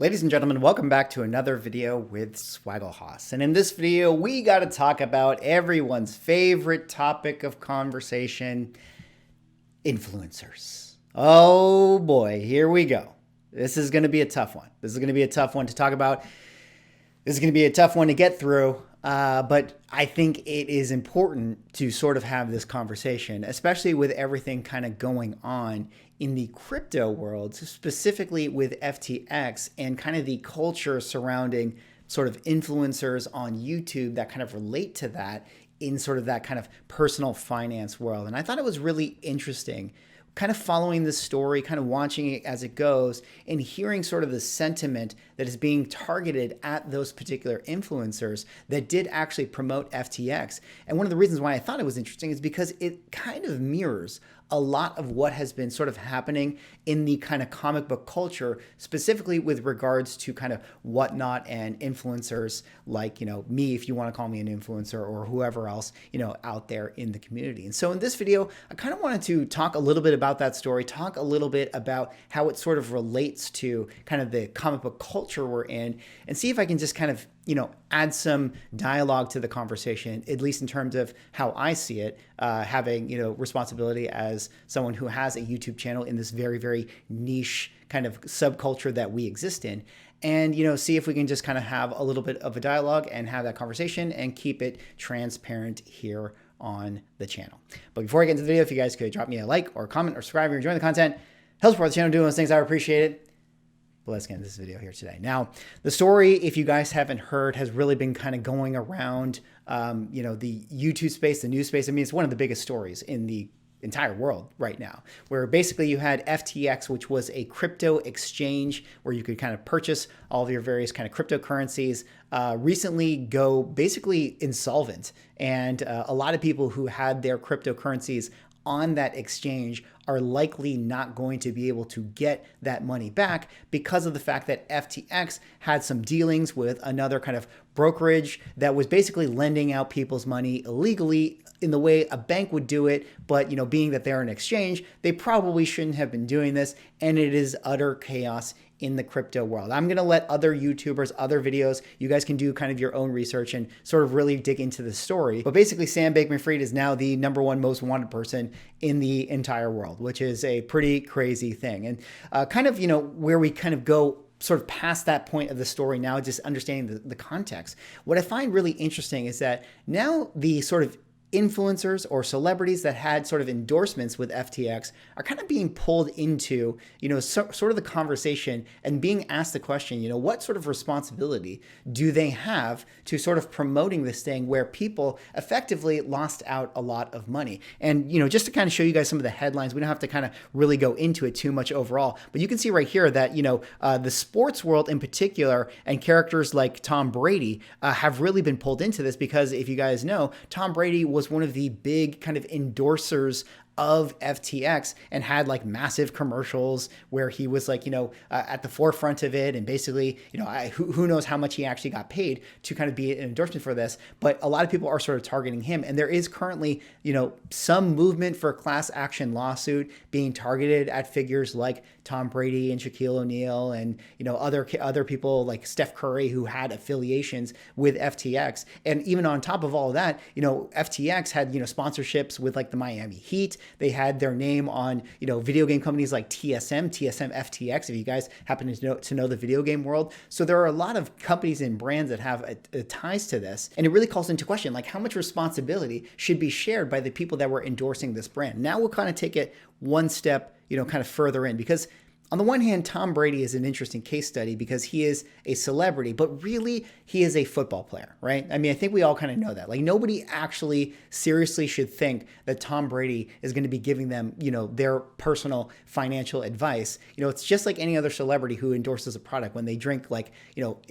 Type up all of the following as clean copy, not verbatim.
Ladies and gentlemen, welcome back to another video with Swaggle. And in this video, we got to talk about everyone's favorite topic of conversation, influencers. Oh boy, here we go. This is going to be a tough one. This is going to be a tough one to talk about. This is going to be a tough one to get through. But I think it is important to sort of have this conversation, especially with everything kind of going on in the crypto world, specifically with FTX and kind of the culture surrounding sort of influencers on YouTube that kind of relate to that in sort of that kind of personal finance world. And I thought it was really interesting kind of following this story, kind of watching it as it goes and hearing sort of the sentiment that is being targeted at those particular influencers that did actually promote FTX. And one of the reasons why I thought it was interesting is because it kind of mirrors a lot of what has been sort of happening in the kind of comic book culture, specifically with regards to kind of whatnot and influencers like, me, if you want to call me an influencer, or whoever else, out there in the community. And so in this video, I kind of wanted to talk a little bit about that story, talk a little bit about how it sort of relates to kind of the comic book culture we're in, and see if I can just kind of add some dialogue to the conversation, at least in terms of how I see it, having, responsibility as someone who has a YouTube channel in this very, very niche kind of subculture that we exist in. And, see if we can just kind of have a little bit of a dialogue and have that conversation and keep it transparent here on the channel. But before I get into the video, if you guys could drop me a like or a comment or subscribe if you're enjoying the content, help support the channel doing those things, I would appreciate it. But let's get into this video here today. Now, the story, if you guys haven't heard, has really been kind of going around, the YouTube space, the news space. I mean, it's one of the biggest stories in the entire world right now, where basically you had FTX, which was a crypto exchange where you could kind of purchase all of your various kind of cryptocurrencies, recently go basically insolvent. And a lot of people who had their cryptocurrencies on that exchange are likely not going to be able to get that money back because of the fact that FTX had some dealings with another kind of brokerage that was basically lending out people's money illegally in the way a bank would do it. But, being that they're an exchange, they probably shouldn't have been doing this. And it is utter chaos in the crypto world. I'm going to let other YouTubers, other videos, you guys can do kind of your own research and sort of really dig into the story. But basically, Sam Bankman-Fried is now the #1 most wanted person in the entire world, which is a pretty crazy thing. And kind of, where we kind of go sort of past that point of the story now, just understanding the context. What I find really interesting is that now the sort of influencers or celebrities that had sort of endorsements with FTX are kind of being pulled into, sort of the conversation and being asked the question, what sort of responsibility do they have to sort of promoting this thing where people effectively lost out a lot of money? And, just to kind of show you guys some of the headlines, we don't have to kind of really go into it too much overall, but you can see right here that, the sports world in particular and characters like Tom Brady have really been pulled into this because if you guys know, Tom Brady was one of the big kind of endorsers of FTX and had like massive commercials where he was like, at the forefront of it. And basically, who knows how much he actually got paid to kind of be an endorsement for this. But a lot of people are sort of targeting him. And there is currently, some movement for a class action lawsuit being targeted at figures like Tom Brady and Shaquille O'Neal and, other people like Steph Curry who had affiliations with FTX. And even on top of all of that, FTX had, sponsorships with like the Miami Heat. They had their name on, video game companies like TSM FTX, if you guys happen to know the video game world. So there are a lot of companies and brands that have ties to this. And it really calls into question, like how much responsibility should be shared by the people that were endorsing this brand. Now we'll kind of take it one step, kind of further in, because on the one hand, Tom Brady is an interesting case study because he is a celebrity, but really he is a football player, right? I mean, I think we all kind of know that. Like nobody actually seriously should think that Tom Brady is going to be giving them, their personal financial advice. It's just like any other celebrity who endorses a product when they drink like,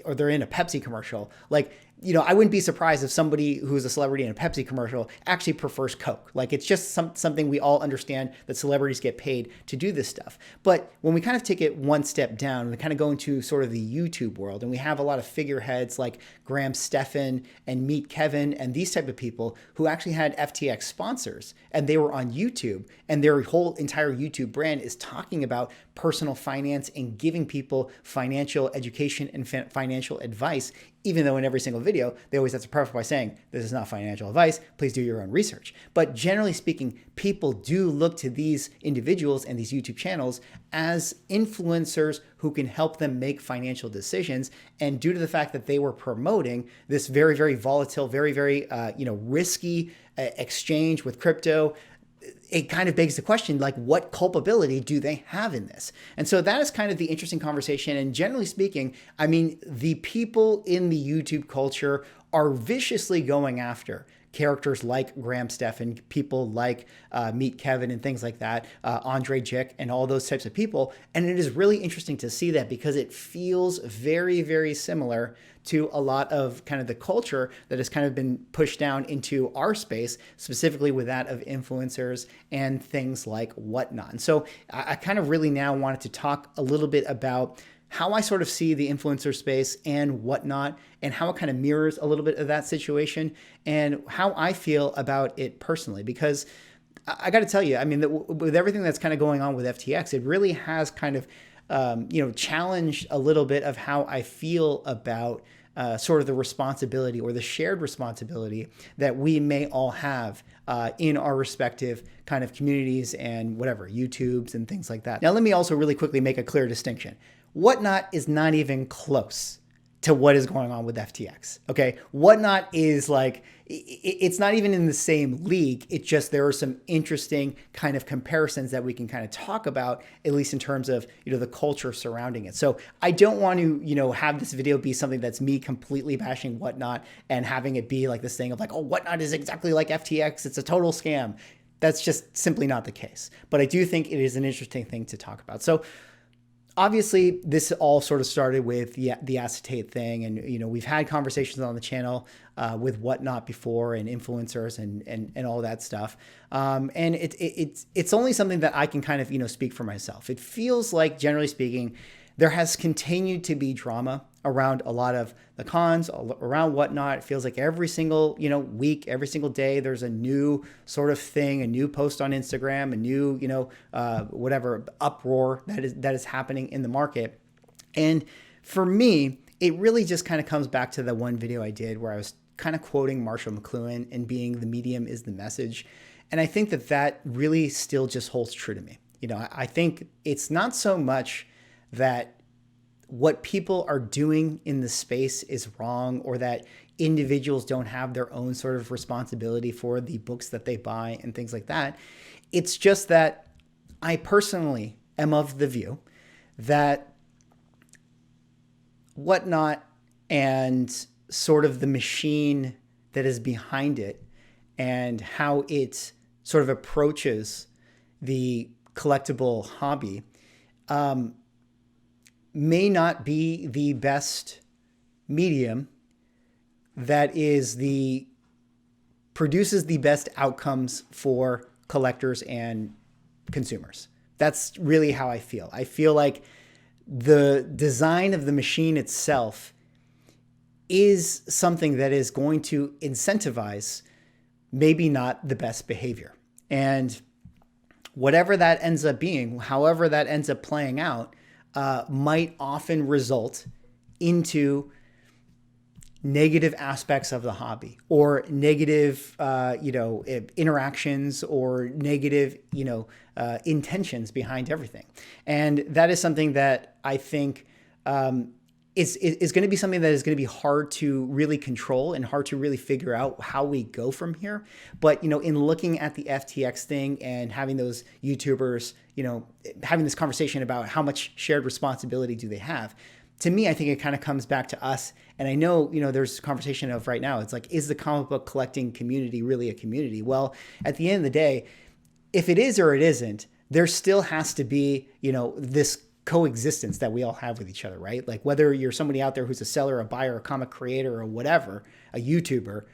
or they're in a Pepsi commercial. Like I wouldn't be surprised if somebody who's a celebrity in a Pepsi commercial actually prefers Coke. Like, it's just something we all understand that celebrities get paid to do this stuff. But when we kind of take it one step down, we kind of go into sort of the YouTube world, and we have a lot of figureheads like Graham Stephan and Meet Kevin and these type of people who actually had FTX sponsors, and they were on YouTube, and their whole entire YouTube brand is talking about personal finance and giving people financial education and financial advice, even though in every single video, they always have to preface by saying, this is not financial advice, please do your own research. But generally speaking, people do look to these individuals and these YouTube channels as influencers who can help them make financial decisions. And due to the fact that they were promoting this very, very volatile, very, very, risky exchange with crypto, it kind of begs the question, like, what culpability do they have in this? And so that is kind of the interesting conversation. And generally speaking, I mean, the people in the YouTube culture are viciously going after characters like Graham Stephan, people like Meet Kevin and things like that, Andre Jick and all those types of people. And it is really interesting to see that because it feels very, very similar to a lot of kind of the culture that has kind of been pushed down into our space, specifically with that of influencers and things like whatnot. And so I kind of really now wanted to talk a little bit about how I sort of see the influencer space and whatnot, and how it kind of mirrors a little bit of that situation, and how I feel about it personally. Because I got to tell you, I mean, with everything that's kind of going on with FTX, it really has kind of, challenged a little bit of how I feel about sort of the responsibility or the shared responsibility that we may all have in our respective kind of communities and whatever, YouTubes and things like that. Now, let me also really quickly make a clear distinction. Whatnot is not even close to what is going on with FTX. Okay. Whatnot is like, it's not even in the same league. It's just, there are some interesting kind of comparisons that we can kind of talk about, at least in terms of, the culture surrounding it. So I don't want to, have this video be something that's me completely bashing Whatnot and having it be like this thing of like, oh, Whatnot is exactly like FTX. It's a total scam. That's just simply not the case. But I do think it is an interesting thing to talk about. So obviously, this all sort of started with the acetate thing, and we've had conversations on the channel with Whatnot before, and influencers and all that stuff. And it's only something that I can kind of speak for myself. It feels like, generally speaking, there has continued to be drama around a lot of the cons, around Whatnot. It feels like every single, week, every single day, there's a new sort of thing, a new post on Instagram, a new, whatever uproar that is happening in the market. And for me, it really just kind of comes back to the one video I did where I was kind of quoting Marshall McLuhan and being the medium is the message. And I think that really still just holds true to me. I think it's not so much that what people are doing in the space is wrong, or that individuals don't have their own sort of responsibility for the books that they buy and things like that. It's just that I personally am of the view that Whatnot and sort of the machine that is behind it and how it sort of approaches the collectible hobby may not be the best medium that produces the best outcomes for collectors and consumers. That's really how I feel. I feel like the design of the machine itself is something that is going to incentivize maybe not the best behavior. And whatever that ends up being, however that ends up playing out, might often result into negative aspects of the hobby, or negative, interactions, or negative, intentions behind everything. And that is something that I think is going to be something that is going to be hard to really control and hard to really figure out how we go from here. But, in looking at the FTX thing and having those YouTubers, having this conversation about how much shared responsibility do they have, to me, I think it kind of comes back to us. And I know, there's a conversation of right now, it's like, is the comic book collecting community really a community? Well, at the end of the day, if it is or it isn't, there still has to be, this coexistence that we all have with each other, right? Like whether you're somebody out there who's a seller, a buyer, a comic creator, or whatever, a YouTuber,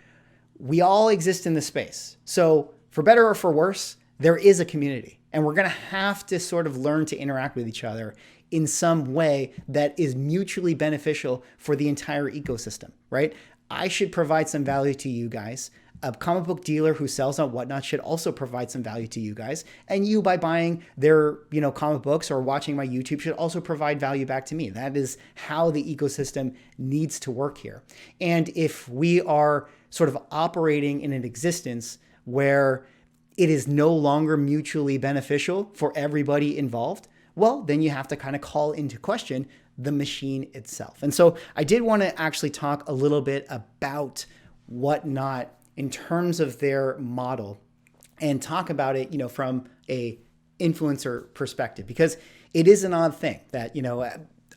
we all exist in this space. So for better or for worse, there is a community, and we're going to have to sort of learn to interact with each other in some way that is mutually beneficial for the entire ecosystem, right? I should provide some value to you guys. A comic book dealer who sells on Whatnot should also provide some value to you guys. And you, by buying their, comic books or watching my YouTube, should also provide value back to me. That is how the ecosystem needs to work here. And if we are sort of operating in an existence where it is no longer mutually beneficial for everybody involved, well, then you have to kind of call into question the machine itself. And so I did want to actually talk a little bit about Whatnot in terms of their model and talk about it, from a influencer perspective, because it is an odd thing that,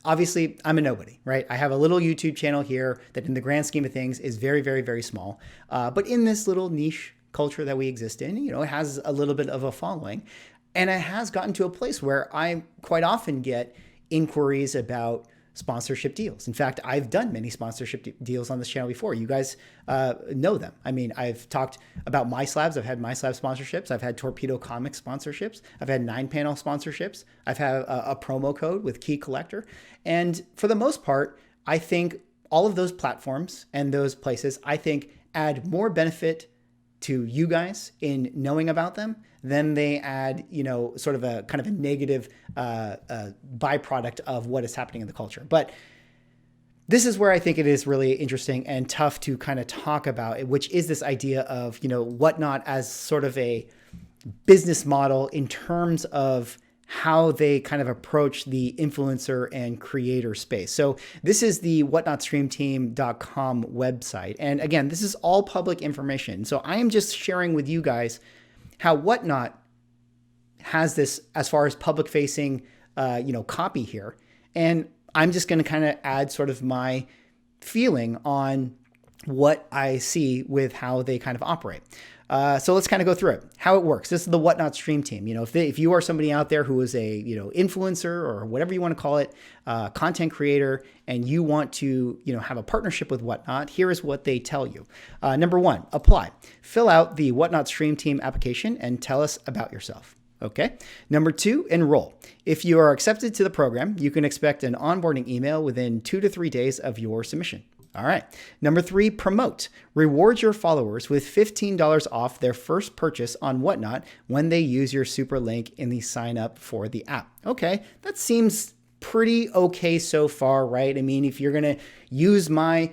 obviously I'm a nobody, right? I have a little YouTube channel here that in the grand scheme of things is very, very, very small. But in this little niche culture that we exist in, it has a little bit of a following. And it has gotten to a place where I quite often get inquiries about sponsorship deals. In fact, I've done many sponsorship deals on this channel before. You guys know them. I mean, I've talked about MySlabs. I've had MySlab sponsorships. I've had Torpedo Comics sponsorships. I've had 9-panel sponsorships. I've had a promo code with Key Collector. And for the most part, I think all of those platforms and those places, I think, add more benefit to you guys in knowing about them than they add, sort of a kind of a negative byproduct of what is happening in the culture. But this is where I think it is really interesting and tough to kind of talk about, which is this idea of, Whatnot as sort of a business model in terms of how they kind of approach the influencer and creator space. So this is the whatnotstreamteam.com website. And again, this is all public information. So I am just sharing with you guys how Whatnot has this as far as public facing, copy here. And I'm just going to kind of add sort of my feeling on what I see with how they kind of operate. So let's kind of go through it, how it works. This is the Whatnot Stream Team. If you are somebody out there who is a, influencer or whatever you want to call it, content creator, and you want to, have a partnership with Whatnot, here is what they tell you. Number 1, apply. Fill out the Whatnot Stream Team application and tell us about yourself. Okay. Number 2, enroll. If you are accepted to the program, you can expect an onboarding email within 2 to 3 days of your submission. All right. Number 3, promote. Reward your followers with $15 off their first purchase on Whatnot when they use your super link in the sign up for the app. Okay. That seems pretty okay so far, right? I mean, if you're going to use my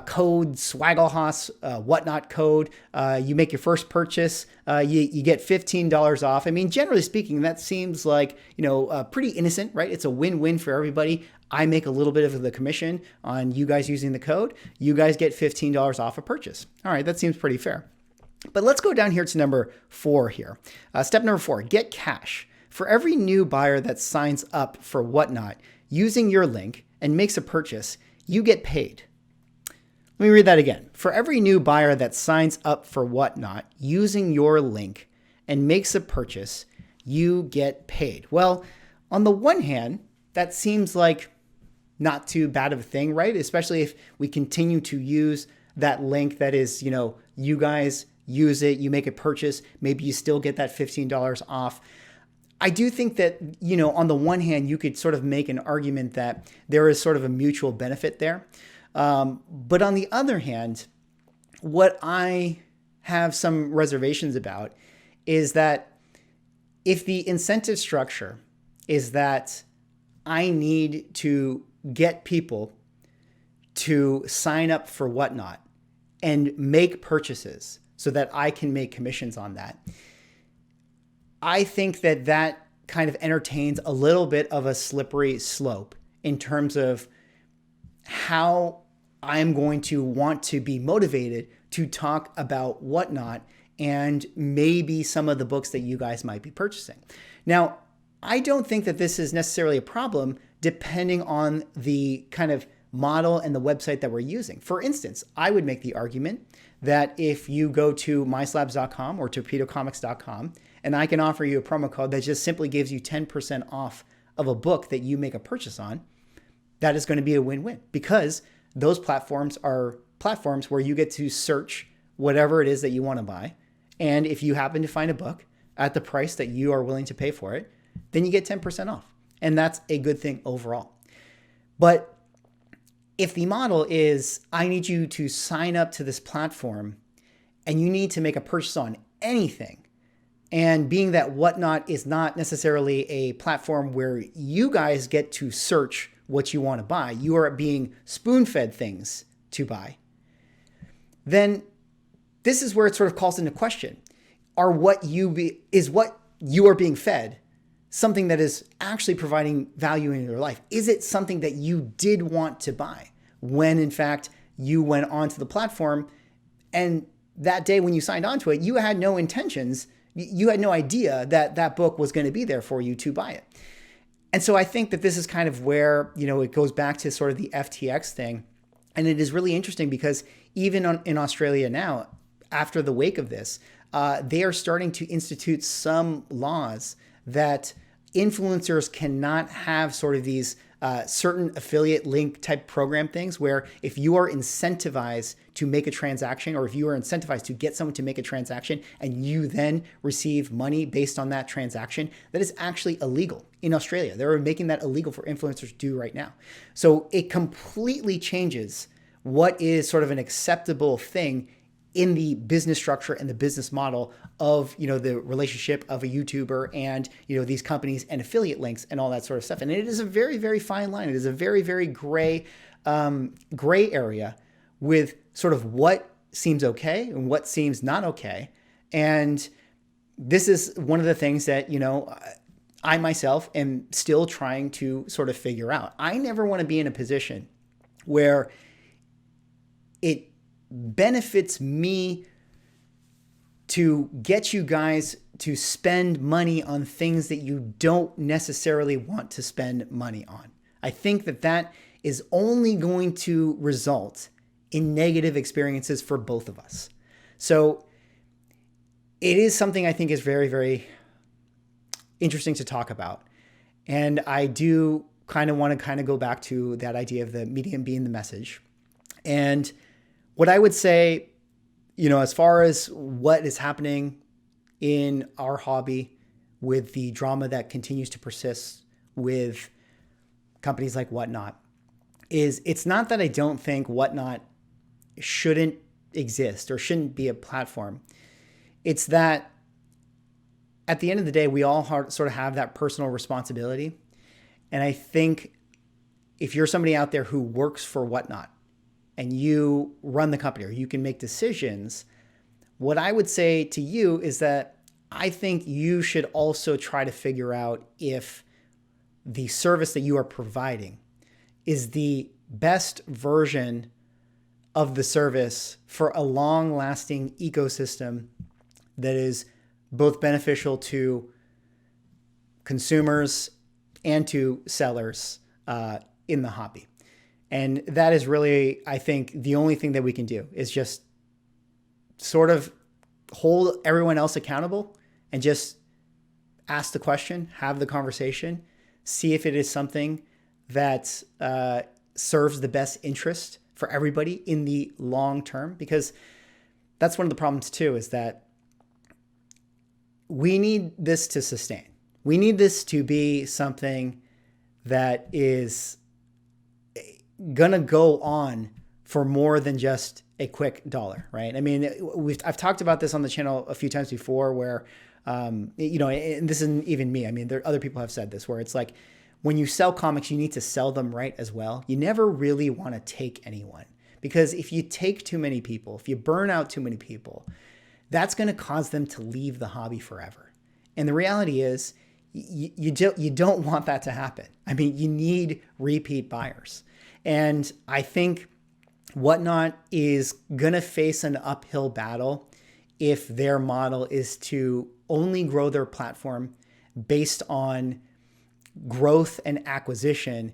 code Swagglehos, Whatnot code, you make your first purchase, you get $15 off. I mean, generally speaking, that seems like, pretty innocent, right? It's a win-win for everybody. I make a little bit of the commission on you guys using the code. You guys get $15 off a purchase. All right, that seems pretty fair. But let's go down here to number 4 here. Step number 4, get cash. For every new buyer that signs up for Whatnot using your link and makes a purchase, you get paid. Let me read that again. For every new buyer that signs up for Whatnot using your link and makes a purchase, you get paid. Well, on the one hand, that seems like not too bad of a thing, right? Especially if we continue to use that link that is, you guys use it, you make a purchase, maybe you still get that $15 off. I do think that, on the one hand, you could sort of make an argument that there is sort of a mutual benefit there. But on the other hand, what I have some reservations about is that if the incentive structure is that I need to get people to sign up for Whatnot and make purchases so that I can make commissions on that, I think that that kind of entertains a little bit of a slippery slope in terms of how I'm going to want to be motivated to talk about Whatnot and maybe some of the books that you guys might be purchasing. Now, I don't think that this is necessarily a problem depending on the kind of model and the website that we're using. For instance, I would make the argument that if you go to myslabs.com or torpedocomics.com and I can offer you a promo code that just simply gives you 10% off of a book that you make a purchase on, that is going to be a win-win, because those platforms are platforms where you get to search whatever it is that you want to buy. And if you happen to find a book at the price that you are willing to pay for it, then you get 10% off. And that's a good thing overall. But if the model is, I need you to sign up to this platform and you need to make a purchase on anything, and being that Whatnot is not necessarily a platform where you guys get to search what you want to buy, you are being spoon-fed things to buy, then this is where it sort of calls into question. Is what you are being fed something that is actually providing value in your life? Is it something that you did want to buy when in fact you went onto the platform, and that day when you signed onto it, you had no intentions, you had no idea that that book was going to be there for you to buy it? And so I think that this is kind of where, it goes back to sort of the FTX thing. And it is really interesting because even in Australia now, after the wake of this, they are starting to institute some laws that influencers cannot have sort of these certain affiliate link type program things, where if you are incentivized to make a transaction, or if you are incentivized to get someone to make a transaction and you then receive money based on that transaction, that is actually illegal in Australia. They're making that illegal for influencers to do right now. So it completely changes what is sort of an acceptable thing in the business structure and the business model of, the relationship of a YouTuber and, these companies and affiliate links and all that sort of stuff. And it is a very, very fine line. It is a very, very gray area with sort of what seems okay and what seems not okay. And this is one of the things that, I myself am still trying to sort of figure out. I never want to be in a position where it benefits me to get you guys to spend money on things that you don't necessarily want to spend money on. I think that is only going to result in negative experiences for both of us. So it is something I think is very, very interesting to talk about. And I do kind of want to go back to that idea of the medium being the message. And what I would say, as far as what is happening in our hobby with the drama that continues to persist with companies like Whatnot, is it's not that I don't think Whatnot shouldn't exist or shouldn't be a platform. It's that at the end of the day, we all sort of have that personal responsibility. And I think if you're somebody out there who works for Whatnot, and you run the company, or you can make decisions, what I would say to you is that I think you should also try to figure out if the service that you are providing is the best version of the service for a long-lasting ecosystem that is both beneficial to consumers and to sellers in the hobby. And that is really, I think, the only thing that we can do is just sort of hold everyone else accountable and just ask the question, have the conversation, see if it is something that serves the best interest for everybody in the long term. Because that's one of the problems too, is that we need this to sustain. We need this to be something that is gonna go on for more than just a quick dollar, right? I mean, I've talked about this on the channel a few times before, where and this isn't even me. I mean, other people have said this, where it's like, when you sell comics, you need to sell them right as well. You never really want to take anyone, because if you take too many people, if you burn out too many people, that's going to cause them to leave the hobby forever. And the reality is, you don't want that to happen. I mean, you need repeat buyers. And I think Whatnot is going to face an uphill battle if their model is to only grow their platform based on growth and acquisition,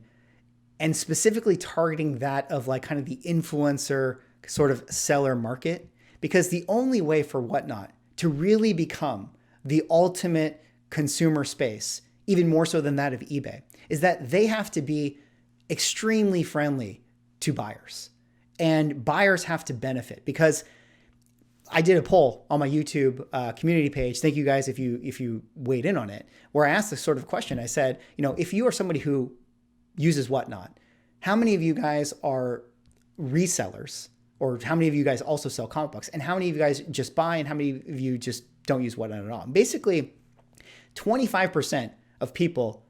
and specifically targeting that of like kind of the influencer sort of seller market. Because the only way for Whatnot to really become the ultimate consumer space, even more so than that of eBay, is that they have to be extremely friendly to buyers. And buyers have to benefit, because I did a poll on my YouTube community page. Thank you guys if you weighed in on it, where I asked this sort of question. I said, if you are somebody who uses Whatnot, how many of you guys are resellers, or how many of you guys also sell comic books, and how many of you guys just buy, and how many of you just don't use Whatnot at all? And basically, 25% of people,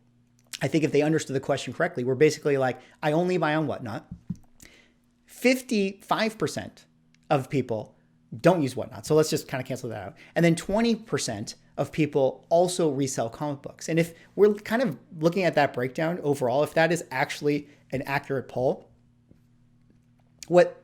I think if they understood the question correctly, were basically like, I only buy on Whatnot. 55% of people don't use Whatnot. So let's just kind of cancel that out. And then 20% of people also resell comic books. And if we're kind of looking at that breakdown overall, if that is actually an accurate poll, what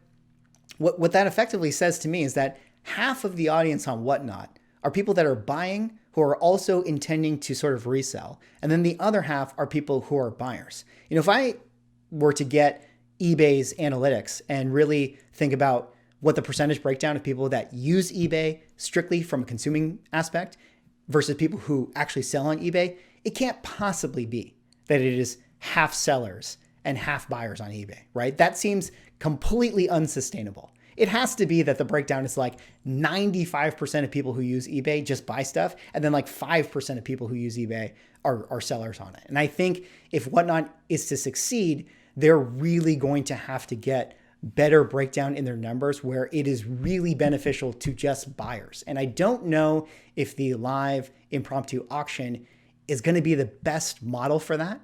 that effectively says to me is that half of the audience on Whatnot are people that are buying who are also intending to sort of resell. And then the other half are people who are buyers. If I were to get eBay's analytics and really think about what the percentage breakdown of people that use eBay strictly from a consuming aspect versus people who actually sell on eBay, it can't possibly be that it is half sellers and half buyers on eBay, right? That seems completely unsustainable. It has to be that the breakdown is like 95% of people who use eBay just buy stuff, and then like 5% of people who use eBay are sellers on it. And I think if Whatnot is to succeed, they're really going to have to get better breakdown in their numbers where it is really beneficial to just buyers. And I don't know if the live impromptu auction is going to be the best model for that,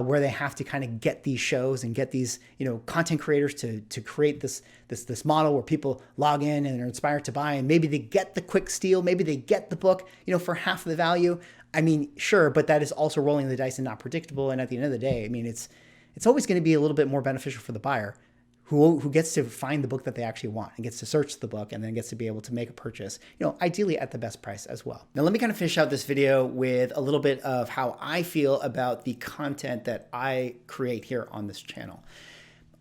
where they have to kind of get these shows and get these, content creators to create this model where people log in and are inspired to buy, and maybe they get the quick steal, maybe they get the book, for half the value. I mean, sure, but that is also rolling the dice and not predictable. And at the end of the day, I mean, it's always going to be a little bit more beneficial for the buyer who gets to find the book that they actually want and gets to search the book and then gets to be able to make a purchase, ideally at the best price as well. Now, let me kind of finish out this video with a little bit of how I feel about the content that I create here on this channel.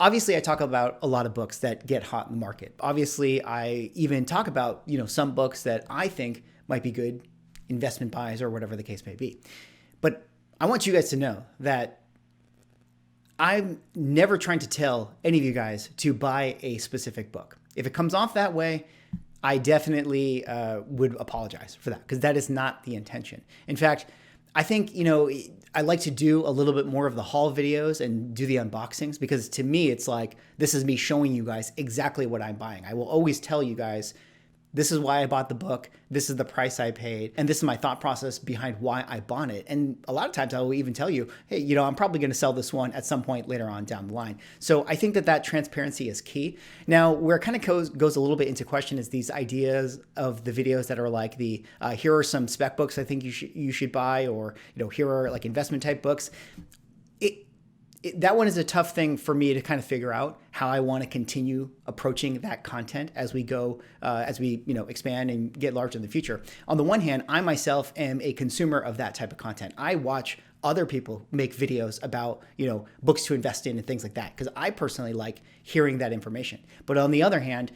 Obviously, I talk about a lot of books that get hot in the market. Obviously, I even talk about, some books that I think might be good investment buys or whatever the case may be. But I want you guys to know that I'm never trying to tell any of you guys to buy a specific book. If it comes off that way, I definitely would apologize for that, because that is not the intention. In fact, I think, I like to do a little bit more of the haul videos and do the unboxings, because to me, it's like, this is me showing you guys exactly what I'm buying. I will always tell you guys, this is why I bought the book, this is the price I paid, and this is my thought process behind why I bought it. And a lot of times I will even tell you, hey, I'm probably going to sell this one at some point later on down the line. So I think that transparency is key. Now, where it kind of goes a little bit into question is these ideas of the videos that are like the, here are some spec books I think you should buy, or, here are like investment type books. That one is a tough thing for me to kind of figure out how I want to continue approaching that content as we go, as we expand and get larger in the future. On the one hand, I myself am a consumer of that type of content. I watch other people make videos about books to invest in and things like that, because I personally like hearing that information. But on the other hand,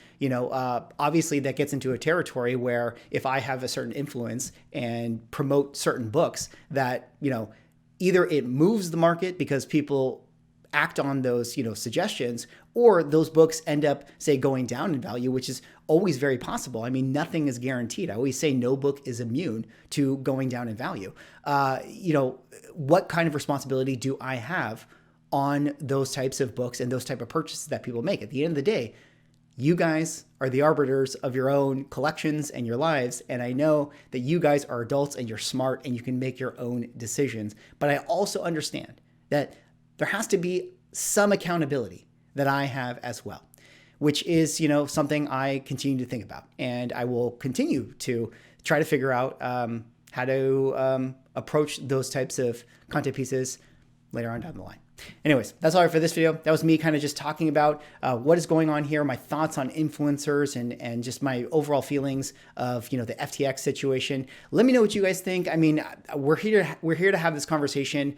obviously that gets into a territory where if I have a certain influence and promote certain books that either it moves the market because people act on those, suggestions, or those books end up, say, going down in value, which is always very possible. I mean, nothing is guaranteed. I always say no book is immune to going down in value. What kind of responsibility do I have on those types of books and those type of purchases that people make? At the end of the day, you guys are the arbiters of your own collections and your lives. And I know that you guys are adults and you're smart and you can make your own decisions. But I also understand that there has to be some accountability that I have as well, which is, something I continue to think about. And I will continue to try to figure out how to approach those types of content pieces later on down the line. Anyways, that's all right for this video. That was me kind of just talking about what is going on here, my thoughts on influencers, and just my overall feelings of the FTX situation. Let me know what you guys think. I mean, we're here to have this conversation.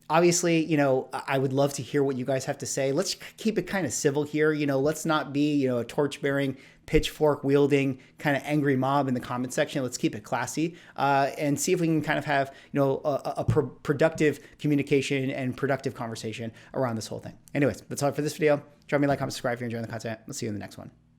Obviously, I would love to hear what you guys have to say. Let's keep it kind of civil here. Let's not be a torch-bearing pitchfork wielding kind of angry mob in the comment section. Let's keep it classy and see if we can kind of have, a productive communication and productive conversation around this whole thing. Anyways, that's all for this video. Drop me a like, comment, subscribe if you're enjoying the content. We'll see you in the next one.